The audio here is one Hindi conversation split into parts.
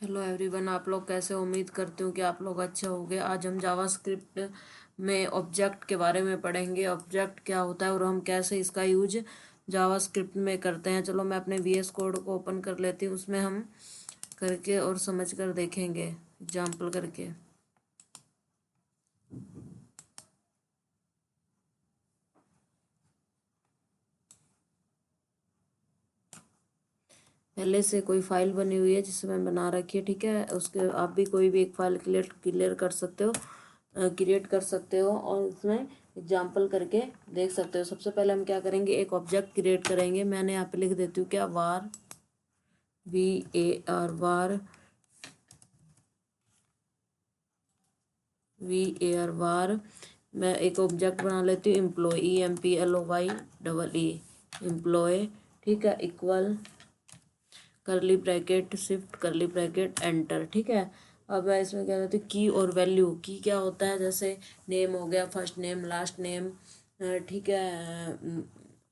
हेलो एवरीवन, आप लोग कैसे? उम्मीद करती हूँ कि आप लोग अच्छे होंगे। आज हम जावास्क्रिप्ट में ऑब्जेक्ट के बारे में पढ़ेंगे। ऑब्जेक्ट क्या होता है और हम कैसे इसका यूज जावास्क्रिप्ट में करते हैं। चलो मैं अपने वीएस कोड को ओपन कर लेती हूँ, उसमें हम करके और समझ कर देखेंगे एग्जाम्पल करके। पहले से कोई फाइल बनी हुई है जिसे मैं बना रखी है, ठीक है। उसके आप भी कोई भी एक फाइल क्लियर कर सकते हो, क्रिएट कर सकते हो और उसमें एग्जाम्पल करके देख सकते हो। सबसे पहले हम क्या करेंगे, एक ऑब्जेक्ट क्रिएट करेंगे। मैंने यहाँ पे लिख देती हूँ क्या, वार, VAR, वार, VAR, वार। मैं एक ऑब्जेक्ट बना लेती हूँ एम्प्लॉय, EMPLOY, एम्प्लॉय, ठीक है, इक्वल करली ब्रैकेट, शिफ्ट करली ब्रैकेट, एंटर, ठीक है। अब मैं इसमें क्या करती हूँ, की और वैल्यू। की क्या होता है, जैसे नेम हो गया, फर्स्ट नेम, लास्ट नेम, ठीक है,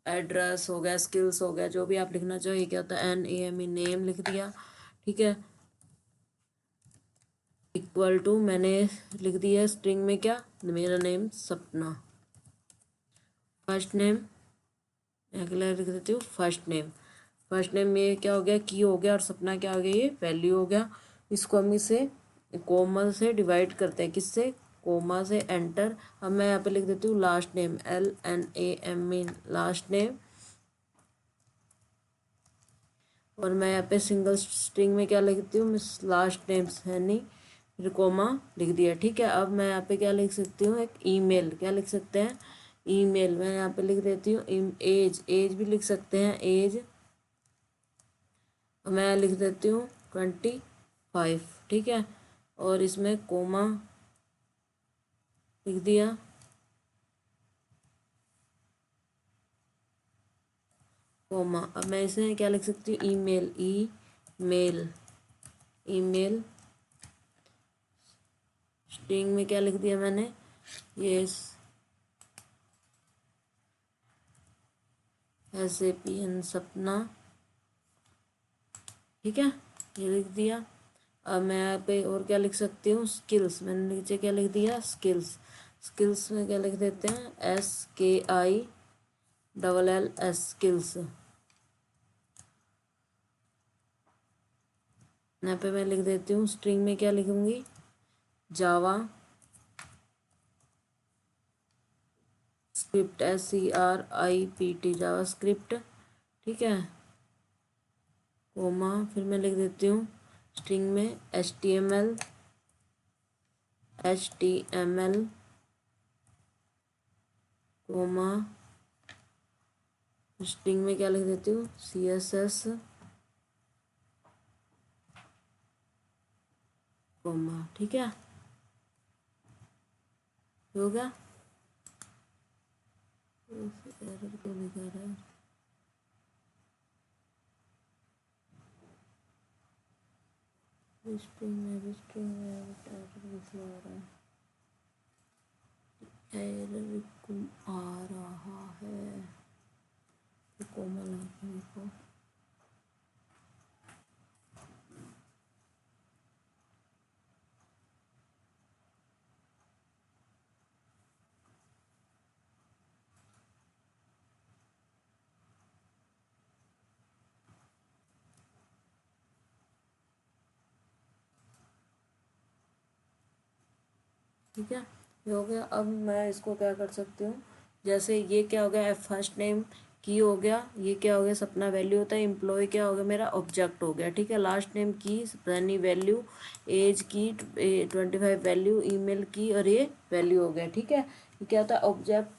एड्रेस हो गया, स्किल्स हो गया, जो भी आप लिखना चाहो। ये क्या होता है, NAME, नेम लिख दिया, ठीक है। इक्वल टू मैंने लिख दिया स्ट्रिंग में क्या, मेरा नेम सपना, फर्स्ट नेम, अगला लिख देती हूँ फर्स्ट नेम। फर्स्ट नेम में क्या हो गया, की हो गया, और सपना क्या हो गया, ये वैल्यू हो गया। इसको हम इसे कोमा से डिवाइड करते हैं, किससे, कोमा से, एंटर। अब मैं यहाँ पे लिख देती हूँ last name, LNAME, last name. और मैं यहाँ पे सिंगल स्ट्रिंग में क्या लिखती हूँ, लास्ट नेम सैनी, फिर कोमा लिख दिया, ठीक है। अब मैं यहाँ पे क्या लिख सकती हूँ, एक ईमेल, क्या लिख सकते हैं, ईमेल। मैं यहाँ पे लिख देती हूँ एज, एज भी लिख सकते हैं, एज। मैं लिख देती हूँ 25, ठीक है। और इसमें कोमा लिख दिया, कोमा। अब मैं इसे क्या लिख सकती हूँ, ईमेल, ईमेल, ईमेल। स्ट्रिंग में क्या लिख दिया मैंने, ये SAPN सपना, ठीक है, ये लिख दिया। अब मैं यहाँ पे और क्या लिख सकती हूँ, स्किल्स। मैंने नीचे क्या लिख दिया, स्किल्स। स्किल्स में क्या लिख देते हैं, SKILLS, स्किल्स। यहाँ पे मैं लिख देती हूँ स्ट्रिंग में क्या लिखूंगी, जावा स्क्रिप्ट, SCRIPT, जावा स्क्रिप्ट, ठीक है, कोमा। फिर मैं लिख देती हूँ स्ट्रिंग में HTML, कोमा। स्ट्रिंग में क्या लिख देती हूँ, CSS, कोमा, ठीक है, हो गया। एरर क्यों दिखा रहा है, स्ट्रिंग में एरर दिखा रहा है, एरर क्यों आ रहा है, कोमल देखो। ठीक है, ये हो गया। अब मैं इसको क्या कर सकती हूँ, जैसे ये क्या हो गया, फर्स्ट नेम की हो गया, ये क्या हो गया, सपना वैल्यू होता है, एम्प्लॉय क्या हो गया, मेरा ऑब्जेक्ट हो गया, ठीक है। लास्ट नेम की, सपनी वैल्यू, एज की 25 वैल्यू, ईमेल की, और ये वैल्यू हो गया, ठीक है। ये क्या होता है, ऑब्जेक्ट।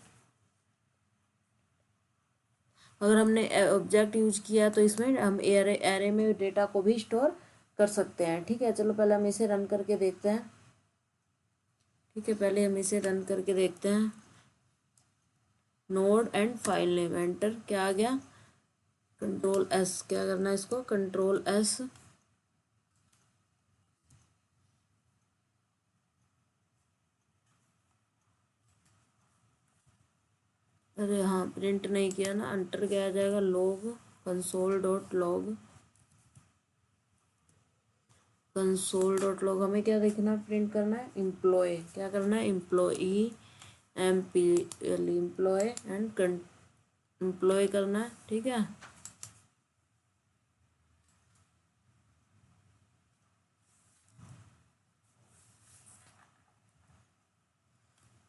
अगर हमने ऑब्जेक्ट यूज किया तो इसमें हम एरे एरे में डेटा को भी स्टोर कर सकते हैं, ठीक है। चलो पहले हम इसे रन करके देखते हैं, ठीक है। पहले हम इसे रन करके देखते हैं। Node and file name, enter, क्या आ गया, Ctrl+S, क्या करना है इसको, Ctrl+S। अरे हाँ, प्रिंट नहीं किया ना, एंटर क्या आ जाएगा, log, console.log। Console dot log हमें क्या देखना है, प्रिंट करना है एम्प्लॉय, क्या करना है employee, MPL employee and employee करना है, ठीक है।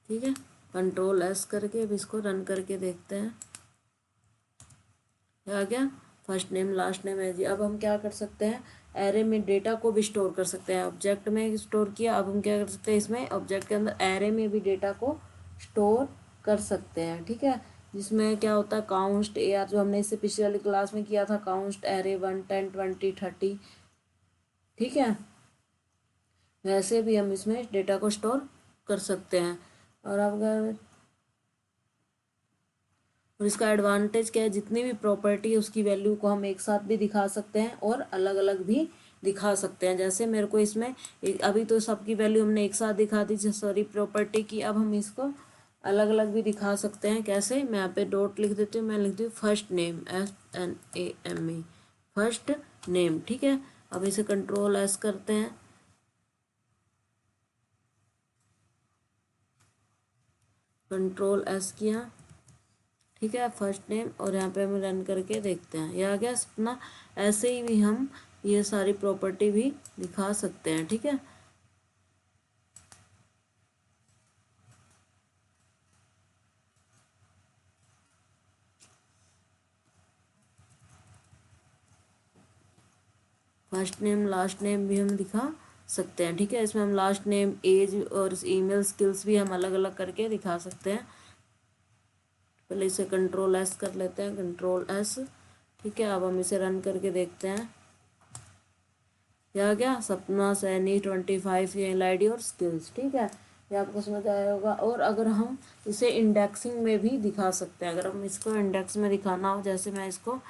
ठीक है, Ctrl+S करके अब इसको रन करके देखते हैं आ गया। फर्स्ट नेम लास्ट नेम है जी। अब हम क्या कर सकते हैं, एरे में डेटा को भी स्टोर कर सकते हैं। ऑब्जेक्ट में स्टोर किया, अब हम क्या कर सकते हैं, इसमें ऑब्जेक्ट के अंदर एरे में भी डेटा को स्टोर कर सकते हैं, ठीक है। जिसमें क्या होता है, काउंट AR जो हमने इससे पिछले वाली क्लास में किया था, काउंट एरे 1 10 20 30, ठीक है। वैसे भी हम इसमें डेटा को स्टोर कर सकते हैं। और अब अगर और इसका एडवांटेज क्या है, जितनी भी प्रॉपर्टी है उसकी वैल्यू को हम एक साथ भी दिखा सकते हैं और अलग अलग भी दिखा सकते हैं। जैसे मेरे को इसमें अभी तो सबकी वैल्यू हमने एक साथ दिखा दी, सॉरी प्रॉपर्टी की, अब हम इसको अलग अलग भी दिखा सकते हैं। कैसे, मैं यहाँ पे डॉट लिख देती हूँ, मैं लिखती हूँ first name FNAME, first name, ठीक है। अब इसे Ctrl+S करते हैं, Ctrl+S किया, ठीक है, फर्स्ट नेम, और यहाँ पे हम रन करके देखते हैं, यह आ गया अपना। ऐसे ही भी हम ये सारी प्रॉपर्टी भी दिखा सकते हैं, ठीक है। फर्स्ट नेम लास्ट नेम भी हम दिखा सकते हैं, ठीक है। इसमें हम लास्ट नेम, एज और ईमेल स्किल्स भी हम अलग अलग करके दिखा सकते हैं। पहले इसे Ctrl+S कर लेते हैं, Ctrl+S, ठीक है। अब हम इसे रन करके देखते हैं, क्या गया, सपना सैनी 25 ईमेल ID और स्किल्स, ठीक है। ये आपको समझ आया होगा। और अगर हम इसे इंडेक्सिंग में भी दिखा सकते हैं, अगर हम इसको इंडेक्स में दिखाना हो, जैसे मैं इसको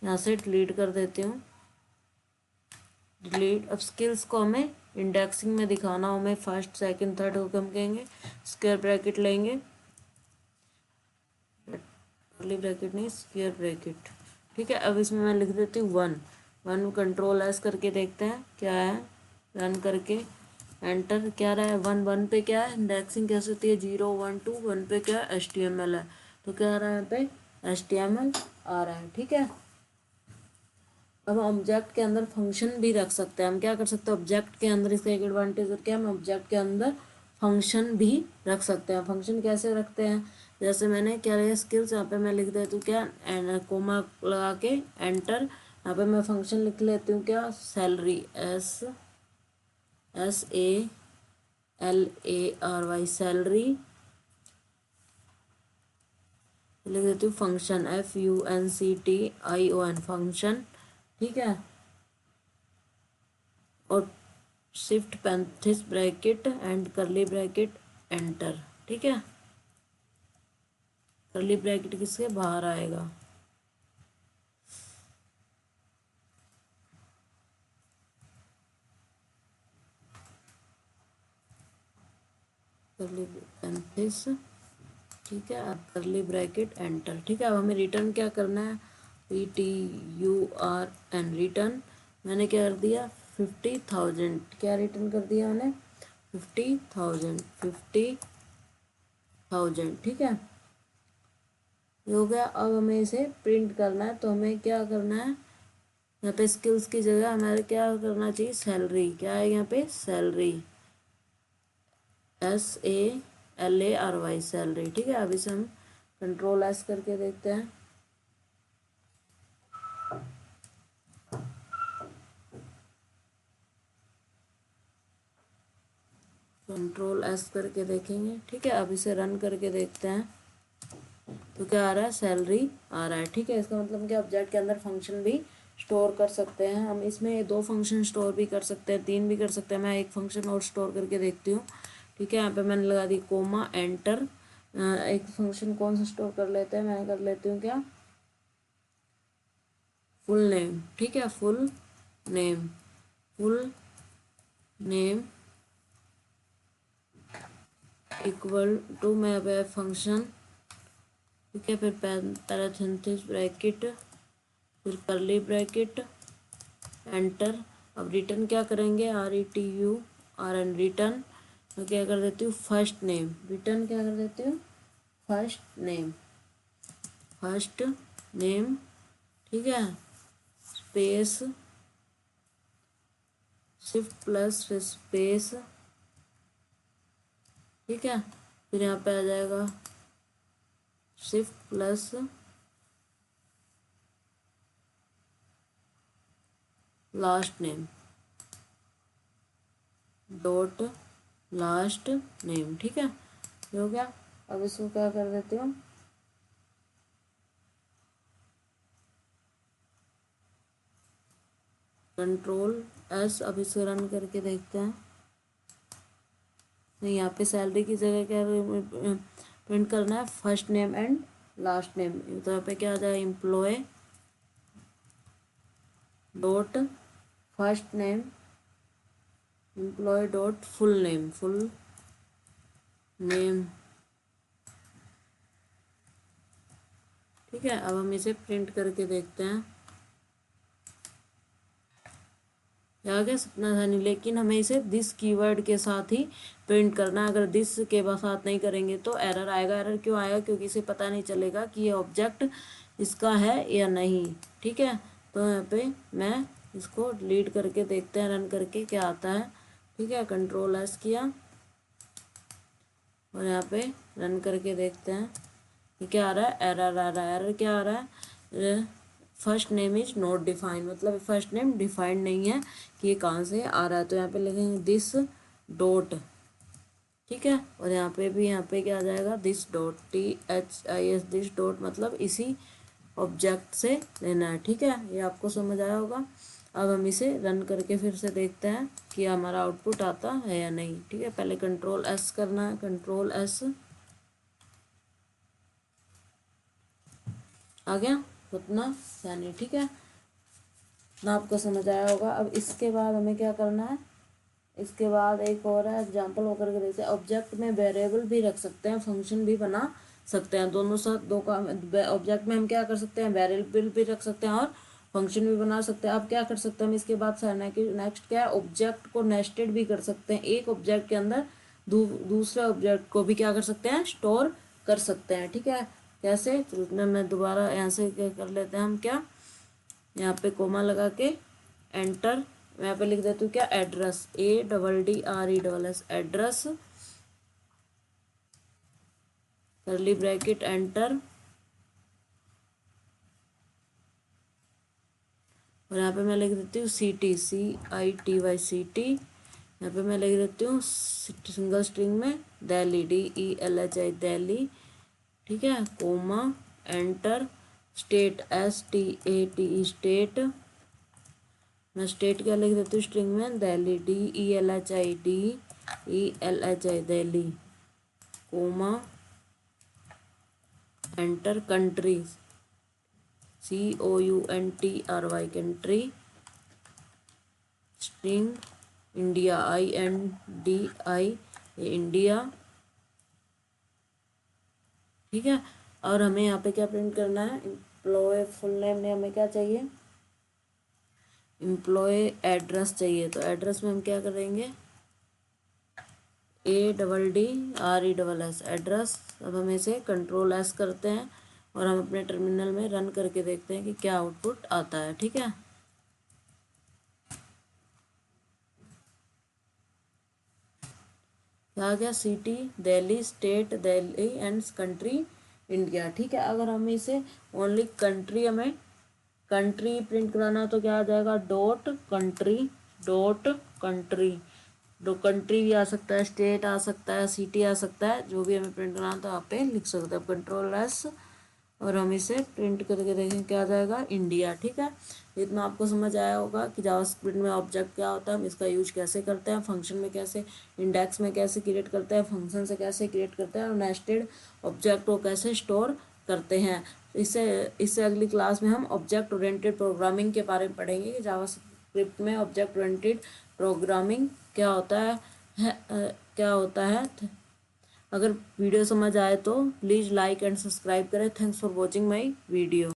यहाँ से डिलीट कर देती हूँ, डिलीट। अब स्किल्स को हमें इंडेक्सिंग में दिखाना हो, हमें फर्स्ट सेकंड थर्ड को हम कहेंगे स्क्वायर ब्रैकेट लेंगे, कर्ली ब्रैकेट नहीं, स्क्वायर ब्रैकेट, ठीक है। अब इसमें मैं लिख देती हूँ 1 1, Ctrl+S करके देखते हैं क्या है, रन करके एंटर, क्या रहा है 1 1 पे क्या है, इंडेक्सिंग कैसे होती है, 0 1 2, 1 पे क्या है HTML है, तो क्या आ रहा है यहाँ पे HTML आ रहा है, ठीक है। अब ऑब्जेक्ट के अंदर फंक्शन भी रख सकते हैं, हम क्या कर सकते हैं ऑब्जेक्ट के अंदर, इसका एक एडवांटेज और क्या है, हम ऑब्जेक्ट के अंदर फंक्शन भी रख सकते हैं। फंक्शन कैसे रखते हैं, जैसे मैंने क्या लिया स्किल्स, यहाँ पे मैं लिख देती हूँ क्या, कोमा लगा के एंटर, यहाँ पे मैं फंक्शन लिख लेती हूँ क्या, सैलरी, SALARY, सैलरी, लिख देती हूँ फंक्शन, FUNCTION, फंक्शन, ठीक है। और शिफ्ट पैंतीस ब्रैकेट एंड करली ब्रैकेट एंटर, ठीक है। करली ब्रैकेट किसके बाहर आएगा, करली 35, ठीक है। अब करली ब्रैकेट एंटर, ठीक है। अब हमें रिटर्न क्या करना है, RETURN, रिटर्न, मैंने क्या कर दिया 50,000, क्या रिटर्न कर दिया मैंने 50,000, 50,000, ठीक है। ये हो गया। अब हमें इसे प्रिंट करना है, तो हमें क्या करना है, यहाँ पे स्किल्स की जगह हमारे क्या करना चाहिए, सैलरी, क्या है यहाँ पे सैलरी, SALARY, सैलरी, ठीक है। अब इसे हम Ctrl+S करके देखते हैं, Ctrl+S करके देखेंगे, ठीक है। अब इसे रन करके देखते हैं, तो क्या आ रहा है, सैलरी आ रहा है, ठीक है। इसका मतलब क्या, ऑब्जेक्ट के अंदर फंक्शन भी स्टोर कर सकते हैं हम। इसमें 2 फंक्शन स्टोर भी कर सकते हैं, 3 भी कर सकते हैं। मैं एक फंक्शन और स्टोर करके देखती हूँ, ठीक है। यहाँ पे मैंने लगा दी कोमा एंटर। एक फंक्शन कौन सा स्टोर कर लेते हैं, मैं कर लेती हूँ क्या, फुल नेम, ठीक है, full name, full name equal to, मैं यहाँ फंक्शन, ठीक है, फिर पैरेंथेसिस ब्रैकेट, फिर करली ब्रैकेट एंटर। अब रिटर्न क्या करेंगे, RETURN रिटर्न, मैं क्या कर देती हूँ फर्स्ट नेम, रिटर्न क्या कर देती हूँ फर्स्ट नेम, ठीक है, स्पेस शिफ्ट प्लस फिर स्पेस, ठीक है, फिर यहाँ पे आ जाएगा shift plus last name dot last name, ठीक है, ये हो गया। अब इसको क्या कर देती हूँ, Ctrl+S, अब इसे रन करके देखते हैं। नहीं, यहाँ पे सैलरी की जगह क्या प्रिंट करना है, first name and last name, तो यहाँ पे क्या आ जाएगा, employ dot first name, employ dot full name, ठीक है। अब हम इसे प्रिंट करके देखते हैं, आ गया सपना था नहीं, लेकिन हमें इसे दिस कीवर्ड के साथ ही प्रिंट करना है। अगर दिस के साथ नहीं करेंगे तो एरर आएगा। एरर क्यों आएगा, क्योंकि इसे पता नहीं चलेगा कि ये ऑब्जेक्ट इसका है या नहीं, ठीक है। तो यहाँ पे मैं इसको डिलीट करके देखते हैं, रन करके क्या आता है, ठीक है। Ctrl+S किया और यहाँ पे रन करके देखते हैं ये क्या आ रहा है, एरर आ रहा है। एरर क्या आ रहा है, first name is not defined, मतलब फर्स्ट नेम डिफाइंड नहीं है कि ये कहाँ से आ रहा है। तो यहाँ पे लिखेंगे दिस डॉट, ठीक है, और यहाँ पे भी यहाँ पे क्या आ जाएगा, this dot THIS, this dot मतलब इसी ऑब्जेक्ट से लेना है, ठीक है। ये आपको समझ आया होगा। अब हम इसे रन करके फिर से देखते हैं कि हमारा आउटपुट आता है या नहीं, ठीक है। पहले Ctrl+S करना है, Ctrl+S आ गया उतना यानी, ठीक है ना, आपको समझ आया होगा। अब इसके बाद हमें क्या करना है, इसके बाद एक और है एग्जाम्पल होकर के देखते हैं। ऑब्जेक्ट में वेरिएबल भी रख सकते हैं, फंक्शन भी बना सकते हैं, दोनों साथ दो काम। ऑब्जेक्ट में हम क्या कर सकते हैं, वेरिएबल भी रख सकते हैं और फंक्शन भी बना सकते हैं। अब क्या कर सकते हैं हम इसके बाद नेक्स्ट क्या है, ऑब्जेक्ट को नेस्टेड भी कर सकते हैं। एक ऑब्जेक्ट के अंदर दूसरे ऑब्जेक्ट को भी क्या कर सकते हैं, स्टोर कर सकते हैं, ठीक है। कैसे, मैं दोबारा यहाँ से क्या कर लेते हैं हम, क्या यहाँ पे कोमा लगा के एंटर, यहाँ पे लिख देती हूँ क्या, address, ADDRESS address, curly bracket enter, और यहाँ पे मैं लिख देती हूँ CITY, CITY, यहाँ पे मैं लिख देती हूँ सिंगल स्ट्रिंग में दिल्ली, DELHI दिल्ली, ठीक है, comma enter, state STATE state, मैं स्टेट क्या लिख देती हूँ स्ट्रिंग में, Delhi, DELHI Delhi, comma enter, country COUNTRY country, string India INDI India, ठीक है। और हमें यहाँ पे क्या प्रिंट करना है, एम्प्लॉय फुल नेम में हमें क्या चाहिए, एम्प्लॉय एड्रेस चाहिए। तो एड्रेस में हम क्या करेंगे, ADDRESS एड्रेस। अब हम इसे Ctrl+S करते हैं और हम अपने टर्मिनल में रन करके देखते हैं कि क्या आउटपुट आता है, ठीक है। आ गया, city Delhi, state Delhi and country India, ठीक है। अगर हम इसे ओनली कंट्री, हमें कंट्री प्रिंट कराना तो क्या आ जाएगा, डॉट कंट्री दो कंट्री भी आ सकता है, स्टेट आ सकता है, सिटी आ सकता है, जो भी हमें प्रिंट कराना तो आप पे लिख सकते हैं। Ctrl+S और हम इसे प्रिंट करके देखें क्या आ जाएगा, इंडिया, ठीक है। इतना आपको समझ आया होगा कि जावास्क्रिप्ट में ऑब्जेक्ट क्या होता है, हम इसका यूज कैसे करते हैं, फंक्शन में कैसे, इंडेक्स में कैसे क्रिएट करते हैं, फंक्शन से कैसे क्रिएट करते हैं, और नेस्टेड ऑब्जेक्ट को कैसे स्टोर करते हैं। इससे अगली क्लास में हम ऑब्जेक्ट ओरिएंटेड प्रोग्रामिंग के बारे में पढ़ेंगे कि जावास्क्रिप्ट में ऑब्जेक्ट ओरिएंटेड प्रोग्रामिंग क्या होता क्या होता है। अगर वीडियो समझ आए तो प्लीज़ लाइक एंड सब्सक्राइब करें। Thanks for watching my video.